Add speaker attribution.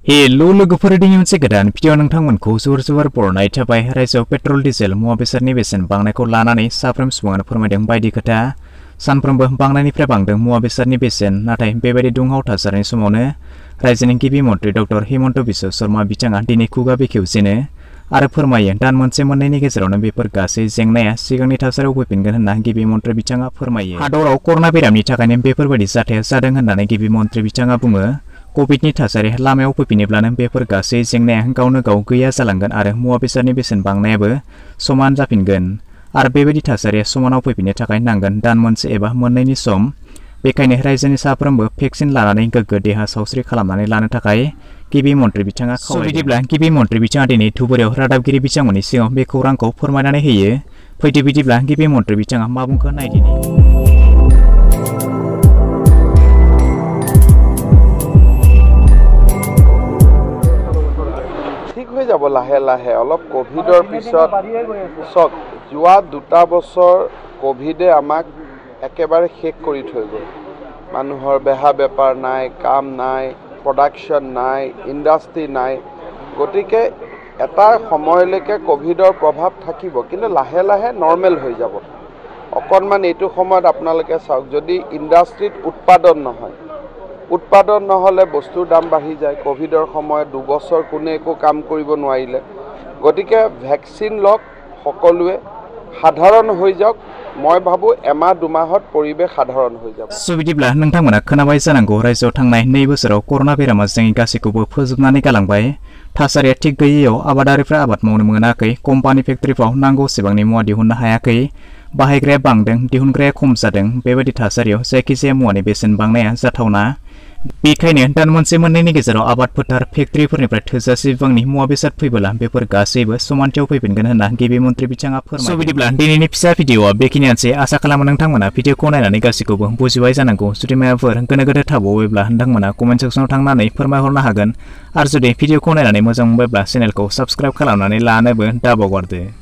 Speaker 1: Hello लोगोफोर दिनै मोनसे गोदान भिडिअ नोंथांमोनखौ जोबोर बरायनाय थाबाय। रायजोआव पेट्रल डिजेल मुवा बेसादनि बेसेन बांनायखौ लानानै साफ्रोम सुबुङानो फोरमायदों बायदि खोथा। सानफ्रोमबो बांनायनिफ्राय बांदों मुवा बेसादनि बेसेन। नाथाय बेबायदि दुंहाव थासारिनि समावनो रायजोनि गिबि मन्थ्रि डक्टर हिमन्त बिश्व शर्मा बिथाङा दिनै खुगा बेखेवजेनो आरो फोरमायो दान मोनसे मोननैनि गेजेरावनो बेफोर गासै जेंनाया सिगांनि थासारियाव फैफिनगोन होनना गिबि मन्थ्रि बिथाङा फोरमायो। हादराव कर'ना बेरामनि थाखायनो बेफोरबायदि जाथाया जादों होननानै गिबि मन्थ्रि बिथाङा बुङो। कोविडनि थासारि लामायाव फैफिनोब्लानो बेफोर गासै जेंनाया गावनो गाव गैया जालांगोन आरो मुवा बेसादनि बेसेन बांनायाबो समान जाफिनगोन आरो बेबायदि थासारिया समानाव फैफिननो थाखाय नांगोन दान मोनसे एबा मोननैनि सम। बेखायनो रायजोनि साफ्रोमबो भेक्सिन लानानै गोग्गो देहा सावस्रि खालामनानै लानो थाखाय गिबि मन्थ्रि बिथाङा खावलायदों। बिदिब्ला गिबि मन्थ्रि बिथाङा दिनै धुबुरियाव रादाबगिरि बिथांमोननि सिगाङाव बे खौरांखौ फोरमायनानै होयो। फैदो बिदिब्ला गिबि मन्थ्रि बिथाङा मा बुंखो नायदिनि।
Speaker 2: ঠিক হৈ যাব লাহে লাহে অলপ কোভিডৰ পিছত চক যোৱা 2 বছৰ কোভিডে আমাক একেবাৰে শেষ কৰি থৈ গ'ল। মানুহৰ বেহা বেপাৰ নাই, কাম নাই, প্ৰডাকশ্যন নাই, ইণ্ডাষ্ট্ৰি নাই। গতিকে এটা সময়লৈকে কোভিডৰ প্ৰভাৱ থাকিব, কিন্তু লাহে লাহে নৰ্মেল হৈ যাব। অকণমান এইটো সময়ত আপোনালোকে চাওক, যদি ইণ্ডাষ্ট্ৰিত উৎপাদন নহয়, উৎপাদন নহ'লে বস্তুৰ দাম বাঢ়ি যায়। কোভিডৰ সময়ত 2 বছৰ কোনে একো কাম কৰিব নোৱাৰিলে। গতিকে ভেকচিন লওক, সকলোৱে সাধাৰণ হৈ যাওক। মই ভাবো এমাহ 2 মাহত পৰিৱেশ সাধাৰণ হৈ যাব।
Speaker 1: बिदिब्ला नोंथांमोना खोनाबाय जानांगौ रायजोआव थांनाय 2 बोसोराव कर'ना बेरामा जोंनि गासैखौबो फोजोबनानै गालांबाय। थासारिया थिग गैयैयाव आबादारिफ्रा आबाद मावनो मोनाखै, कम्पानि फेक्टरिफ्राव नांगौसेबांनि मुवा दिहुननो हायाखै, बाहायग्राया बांदों, दिहुनग्राया खम जादों। बेबायदि थासारियाव जायखिजाया मुवानि बेसेन बांनाया जाथावना। बेखायनो दान मोनसे मोननैनि गेजेराव आबाद फोथार फेक्टरिफोरनिफ्राय थोजासे बिबांनि मुवा बेसाद फैबोला बेफोर गासैबो समानथियाव फैफिनगोन होनना गिबि मन्थ्रि बिथाङा फोरमायदों। बिदिब्ला दिनैनि फिसा भिडिअआ बेखिनियानोसै। आसा खालामो नोंथांमोना भिडिअखौ नायनानै गासैखौबो बुजिबाय जानांगौ। जुदि माबाफोर गोनो गोथो थाबावोब्ला नोंथांमोना कमेन्ट सेक्सनाव थांनानै फोरमायहरनो हागोन। आरो जुदि भिडिअखौ नायनानै मोजां मोनबायब्ला चेनेलखौ साबस्क्राइब खालामनानै लानोबो दाबावगारदो।